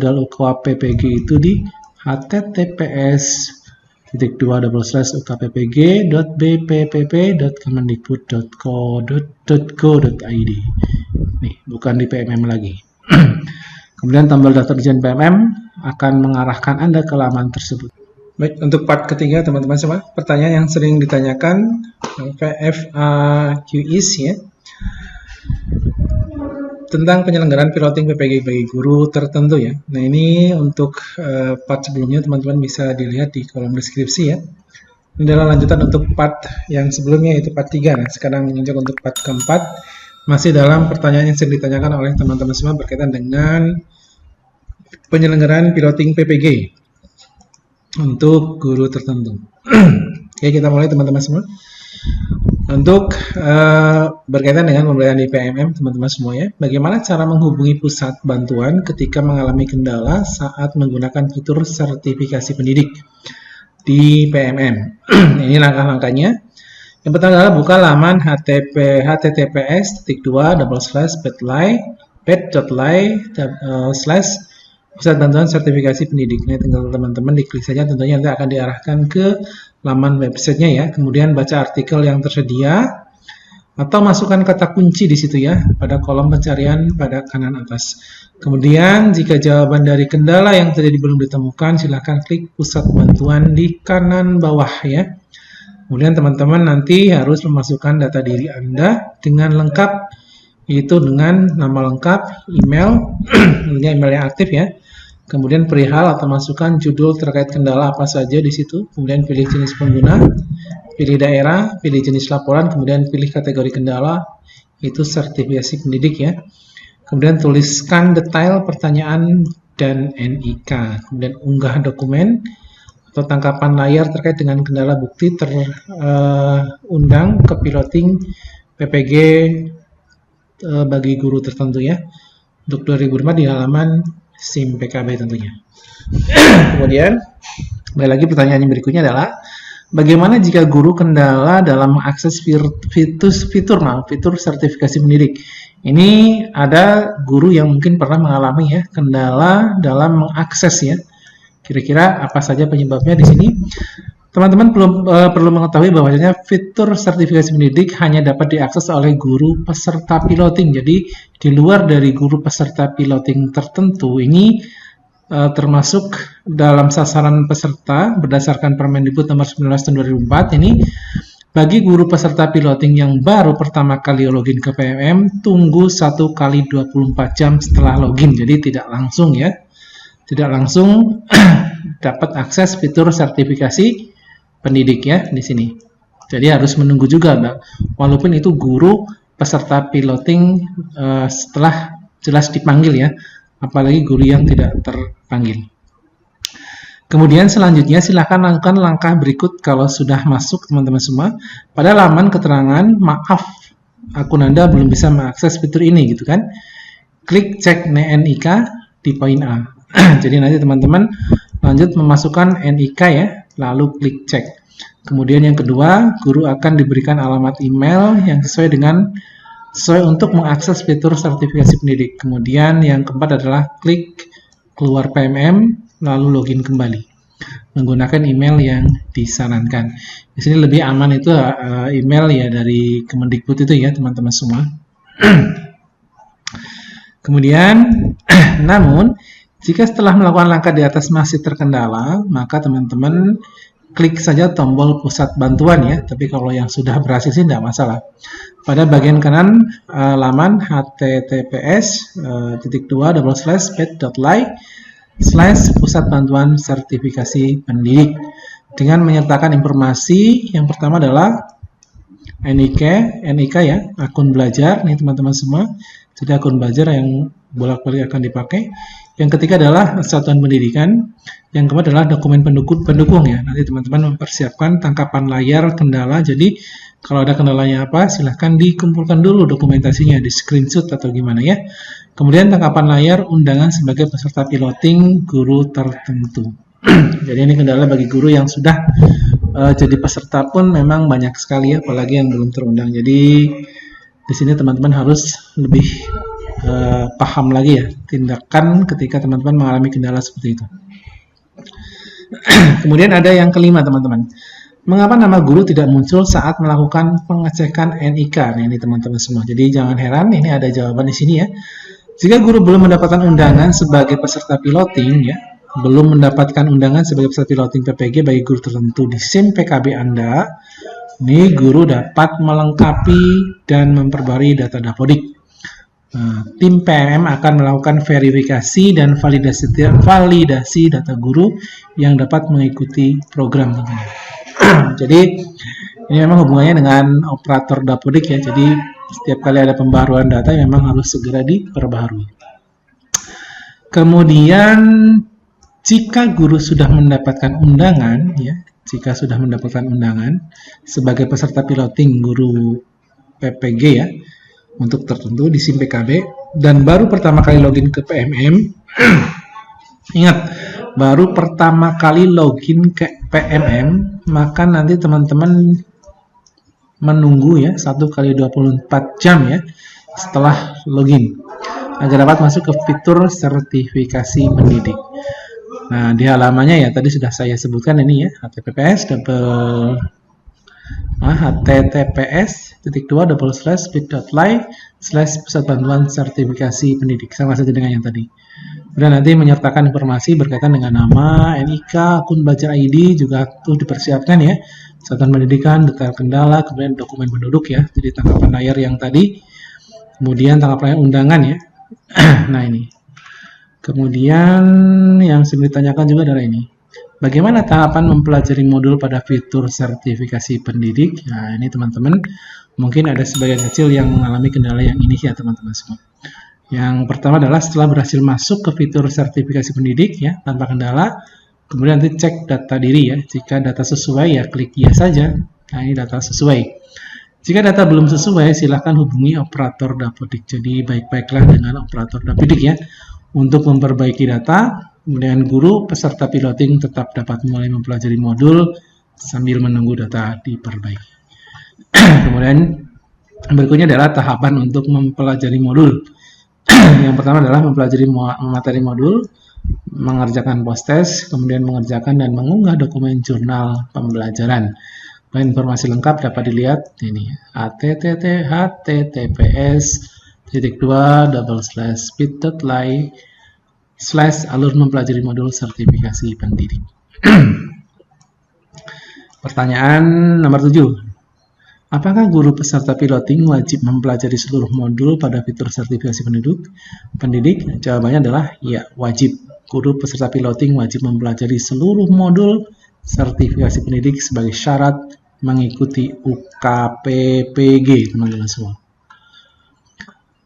jadwal UKP PPG itu di https://ukpppg.bppp.kemendikbud.go.id. Nih, bukan di PMM lagi. Kemudian tombol daftar ujian PMM akan mengarahkan Anda ke laman tersebut. Baik, untuk part ketiga teman-teman semua, pertanyaan yang sering ditanyakan FAQs ya, tentang penyelenggaraan piloting PPG bagi guru tertentu ya. Nah, ini untuk part sebelumnya teman-teman bisa dilihat di kolom deskripsi ya. Ini adalah lanjutan untuk part yang sebelumnya, yaitu part 3. Nah, sekarang menginjak untuk part keempat, masih dalam pertanyaan yang sering ditanyakan oleh teman-teman semua berkaitan dengan penyelenggaraan piloting PPG untuk guru tertentu. Oke, kita mulai teman-teman semua. Untuk berkaitan dengan pembelajaran di PMM, teman-teman semua ya, bagaimana cara menghubungi pusat bantuan ketika mengalami kendala saat menggunakan fitur sertifikasi pendidik di PMM. Ini langkah-langkahnya. Yang pertama adalah buka laman https://pet.ly/pusat bantuan sertifikasi pendidik. Ini tinggal teman-teman diklik saja, tentunya nanti akan diarahkan ke laman websitenya ya. Kemudian baca artikel yang tersedia atau masukkan kata kunci di situ ya pada kolom pencarian pada kanan atas. Kemudian jika jawaban dari kendala yang terjadi belum ditemukan, silahkan klik pusat bantuan di kanan bawah ya. Kemudian teman-teman nanti harus memasukkan data diri Anda dengan lengkap, yaitu dengan nama lengkap, email, tentunya email yang aktif ya. Kemudian perihal atau masukkan judul terkait kendala apa saja di situ. Kemudian pilih jenis pengguna, pilih daerah, pilih jenis laporan, kemudian pilih kategori kendala, itu sertifikasi pendidik ya. Kemudian tuliskan detail pertanyaan dan NIK. Kemudian unggah dokumen atau tangkapan layar terkait dengan kendala bukti terundang ke piloting PPG bagi guru tertentu ya. Untuk 2004 di halaman SIM PKB tentunya. Kemudian, kembali lagi pertanyaan yang berikutnya adalah bagaimana jika guru kendala dalam mengakses fitur sertifikasi pendidik? Ini ada guru yang mungkin pernah mengalami ya kendala dalam mengakses ya. Kira-kira apa saja penyebabnya di sini? Teman-teman perlu mengetahui bahwasanya fitur sertifikasi pendidik hanya dapat diakses oleh guru peserta piloting. Jadi di luar dari guru peserta piloting tertentu ini termasuk dalam sasaran peserta berdasarkan Permendikbud nomor 19 tahun 2004 ini, bagi guru peserta piloting yang baru pertama kali login ke PMM, tunggu 1 kali 24 jam setelah login. Jadi tidak langsung ya. Tidak langsung dapat akses fitur sertifikasi pendidik ya di sini. Jadi harus menunggu juga, Mbak. Walaupun itu guru peserta piloting setelah jelas dipanggil ya, apalagi guru yang tidak terpanggil. Kemudian selanjutnya silakan lakukan langkah berikut kalau sudah masuk teman-teman semua pada laman keterangan maaf akun Anda belum bisa mengakses fitur ini gitu kan. Klik cek NIK di poin A. Jadi nanti teman-teman lanjut memasukkan NIK ya, lalu klik cek. Kemudian yang kedua, guru akan diberikan alamat email yang sesuai untuk mengakses fitur sertifikasi pendidik. Kemudian yang keempat adalah klik keluar PMM, lalu login kembali menggunakan email yang disarankan. Di sini lebih aman itu email ya dari Kemendikbud itu ya teman-teman semua. Kemudian, namun jika setelah melakukan langkah di atas masih terkendala, maka teman-teman klik saja tombol pusat bantuan ya. Tapi kalau yang sudah berhasil sih tidak masalah. Pada bagian kanan laman https://pet.ly/pusat bantuan sertifikasi pendidik dengan menyertakan informasi yang pertama adalah NIK ya, akun belajar nih teman-teman semua. Jadi akun belajar yang bolak-balik akan dipakai. Yang ketiga adalah satuan pendidikan. Yang keempat adalah dokumen pendukung ya. Nanti teman-teman mempersiapkan tangkapan layar kendala. Jadi kalau ada kendalanya apa, silahkan dikumpulkan dulu dokumentasinya, di screenshot atau gimana ya. Kemudian tangkapan layar undangan sebagai peserta piloting guru tertentu. Jadi ini kendala bagi guru yang sudah jadi peserta pun memang banyak sekali ya, apalagi yang belum terundang. Jadi di sini teman-teman harus lebih paham lagi ya tindakan ketika teman-teman mengalami kendala seperti itu. Kemudian ada yang kelima teman-teman. Mengapa nama guru tidak muncul saat melakukan pengecekan NIK? Nah ini teman-teman semua. Jadi jangan heran, ini ada jawaban di sini ya. Jika guru belum mendapatkan undangan sebagai peserta piloting ya, belum mendapatkan undangan sebagai peserta piloting PPG bagi guru tertentu di SIM PKB Anda, ini guru dapat melengkapi dan memperbarui data Dapodik. Nah, tim PMM akan melakukan verifikasi dan validasi data guru yang dapat mengikuti program tentunya. Jadi ini memang hubungannya dengan operator Dapodik ya. Jadi setiap kali ada pembaruan data memang harus segera diperbaharui. Kemudian jika guru sudah mendapatkan undangan ya, jika sudah mendapatkan undangan sebagai peserta piloting guru PPG ya untuk tertentu di SIM PKB dan baru pertama kali login ke PMM, ingat baru pertama kali login ke PMM, maka nanti teman-teman menunggu ya 1x24 jam ya setelah login agar dapat masuk ke fitur sertifikasi pendidik. Nah, di halamannya ya tadi sudah saya sebutkan ini ya, https://bit.ly/pusat bantuan sertifikasi pendidik, sama saja dengan yang tadi. Kemudian nanti menyertakan informasi berkaitan dengan nama, NIK, akun belajar ID juga tuh dipersiapkan ya. Satuan pendidikan, detail kendala, kemudian dokumen penduduk ya. Jadi tangkapan layar yang tadi, kemudian tangkapan layar undangan ya. Nah ini. Kemudian yang sering ditanyakan juga adalah ini. Bagaimana tahapan mempelajari modul pada fitur sertifikasi pendidik? Nah ini teman-teman, mungkin ada sebagian kecil yang mengalami kendala yang ini ya teman-teman semua. Yang pertama adalah setelah berhasil masuk ke fitur sertifikasi pendidik ya tanpa kendala, kemudian nanti cek data diri ya. Jika data sesuai ya klik yes saja. Nah ini data sesuai. Jika data belum sesuai silahkan hubungi operator Dapodik. Jadi baik-baiklah dengan operator Dapodik ya untuk memperbaiki data. Kemudian guru peserta piloting tetap dapat mulai mempelajari modul sambil menunggu data diperbaiki. Kemudian berikutnya adalah tahapan untuk mempelajari modul. Yang pertama adalah mempelajari materi modul, mengerjakan post-test, kemudian mengerjakan dan mengunggah dokumen jurnal pembelajaran. Informasi lengkap dapat dilihat ini https://bit.ly/alur mempelajari modul sertifikasi pendidik. Pertanyaan nomor 7. Apakah guru peserta piloting wajib mempelajari seluruh modul pada fitur sertifikasi pendidik? Jawabannya adalah ya, wajib. Guru peserta piloting wajib mempelajari seluruh modul sertifikasi pendidik sebagai syarat mengikuti UKPPG, teman-teman semua.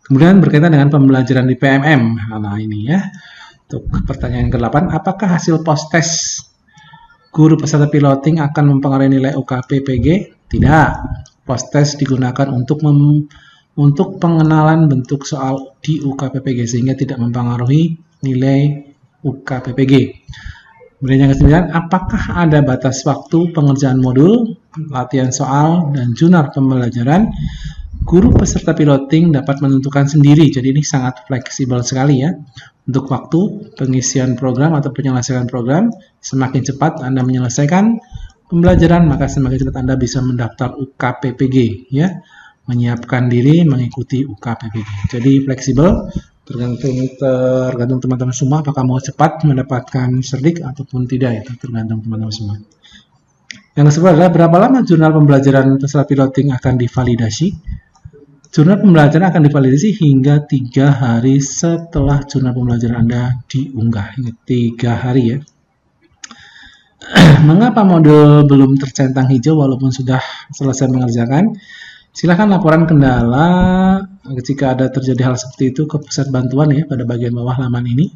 Kemudian berkaitan dengan pembelajaran di PMM. Nah ini ya, untuk pertanyaan ke-8, apakah hasil post-test guru peserta piloting akan mempengaruhi nilai UKPPG? Tidak. Post-test digunakan untuk pengenalan bentuk soal di UKPPG sehingga tidak mempengaruhi nilai UKPPG. Kemudian yang ke-9, apakah ada batas waktu pengerjaan modul, latihan soal, dan jurnal pembelajaran? Guru peserta piloting dapat menentukan sendiri, jadi ini sangat fleksibel sekali ya. Untuk waktu pengisian program atau penyelesaian program, semakin cepat Anda menyelesaikan pembelajaran, maka semakin cepat Anda bisa mendaftar UKPPG ya. Menyiapkan diri mengikuti UKPPG. Jadi fleksibel, tergantung teman-teman semua apakah mau cepat mendapatkan serdik ataupun tidak, itu tergantung teman-teman semua. Yang kedua adalah berapa lama jurnal pembelajaran peserta piloting akan divalidasi? Jurnal pembelajaran akan divalidasi hingga 3 hari setelah jurnal pembelajaran Anda diunggah. Ini 3 hari ya. Mengapa modul belum tercentang hijau walaupun sudah selesai mengerjakan? Silakan laporan kendala jika ada terjadi hal seperti itu ke pusat bantuan ya pada bagian bawah halaman ini.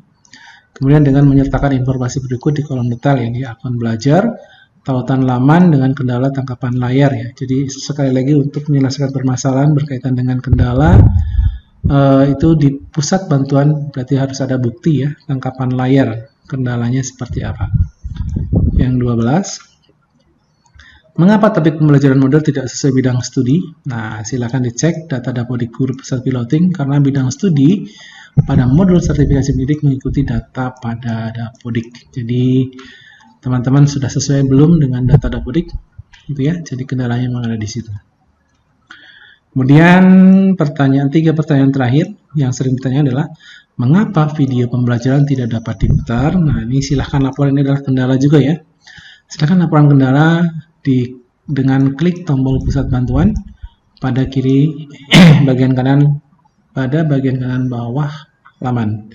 Kemudian dengan menyertakan informasi berikut di kolom detail ya, di akun belajar, tautan laman dengan kendala tangkapan layar ya. Jadi sekali lagi untuk menyelesaikan permasalahan berkaitan dengan kendala itu di pusat bantuan berarti harus ada bukti ya, tangkapan layar kendalanya seperti apa. Yang 12, Mengapa topik pembelajaran modul tidak sesuai bidang studi? Nah, silakan dicek data Dapodik Guru Pusat Piloting karena bidang studi pada modul sertifikasi pendidik mengikuti data pada Dapodik. Jadi, teman-teman sudah sesuai belum dengan data Dapodik? Gitu ya. Jadi kendalanya memang ada di situ. Kemudian tiga pertanyaan terakhir yang sering ditanya adalah mengapa video pembelajaran tidak dapat diputar? Nah, ini silahkan laporan, ini adalah kendala juga ya. Silahkan laporan kendala dengan klik tombol pusat bantuan pada kiri bagian kanan bawah halaman.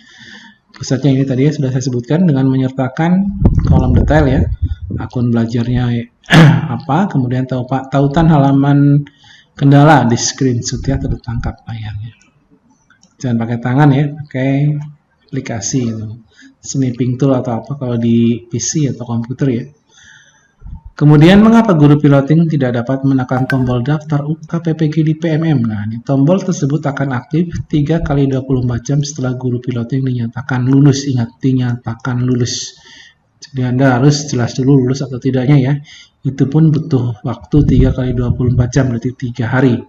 Pusatnya ini tadi ya sudah saya sebutkan dengan menyertakan kolom detail ya, akun belajarnya apa, kemudian tautan halaman kendala di screenshot ya, tertangkap layarnya. Jangan pakai tangan ya, pakai aplikasi itu, sniping tool atau apa kalau di PC atau komputer ya. Kemudian mengapa guru piloting tidak dapat menekan tombol daftar UKPPG di PMM? Nah, ini tombol tersebut akan aktif 3 kali 24 jam setelah guru piloting dinyatakan lulus. Ingat, dinyatakan lulus. Jadi Anda harus jelas dulu lulus atau tidaknya ya. Itu pun butuh waktu 3 kali 24 jam, berarti 3 hari.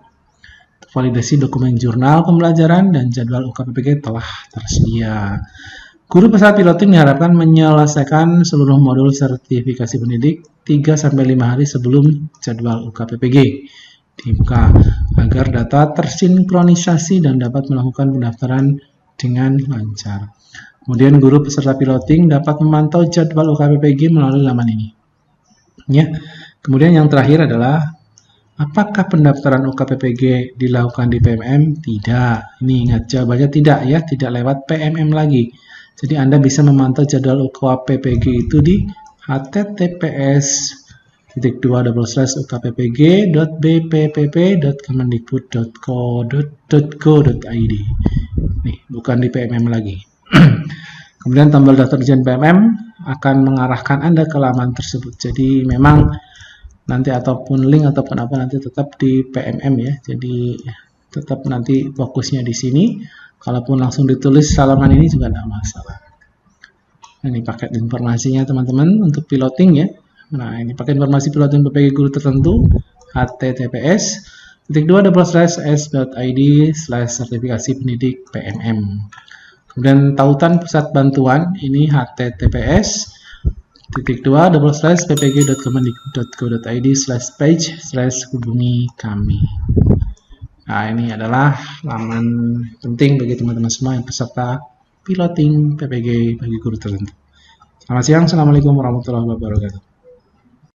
Validasi dokumen jurnal pembelajaran dan jadwal UKPPG telah tersedia. Guru peserta piloting diharapkan menyelesaikan seluruh modul sertifikasi pendidik 3-5 hari sebelum jadwal UKPPG dibuka agar data tersinkronisasi dan dapat melakukan pendaftaran dengan lancar. Kemudian guru peserta piloting dapat memantau jadwal UKPPG melalui laman ini. Ya. Kemudian yang terakhir adalah apakah pendaftaran UKPPG dilakukan di PMM? Tidak. Ini ingat jawabannya tidak ya, tidak lewat PMM lagi. Jadi Anda bisa memantau jadwal UKPPG itu di https://ukpppg.bppp.kemendikbud.go.id. Nih, bukan di PMM lagi. Kemudian tombol daftar ujian PMM akan mengarahkan Anda ke laman tersebut. Jadi memang nanti ataupun link ataupun apa nanti tetap di PMM ya. Jadi tetap nanti fokusnya di sini. Kalaupun langsung ditulis halaman ini juga tidak masalah. Nah, ini paket informasinya teman-teman untuk piloting ya. Nah, ini paket informasi piloting PPG guru tertentu https://s.id/sertifikasi pendidik PMM. Kemudian tautan pusat bantuan ini https://ppg.kemendikbud.go.id/page/hubungi kami. Nah, ini adalah laman penting bagi teman-teman semua yang peserta piloting PPG bagi guru tertentu. Selamat siang, Assalamualaikum warahmatullahi wabarakatuh.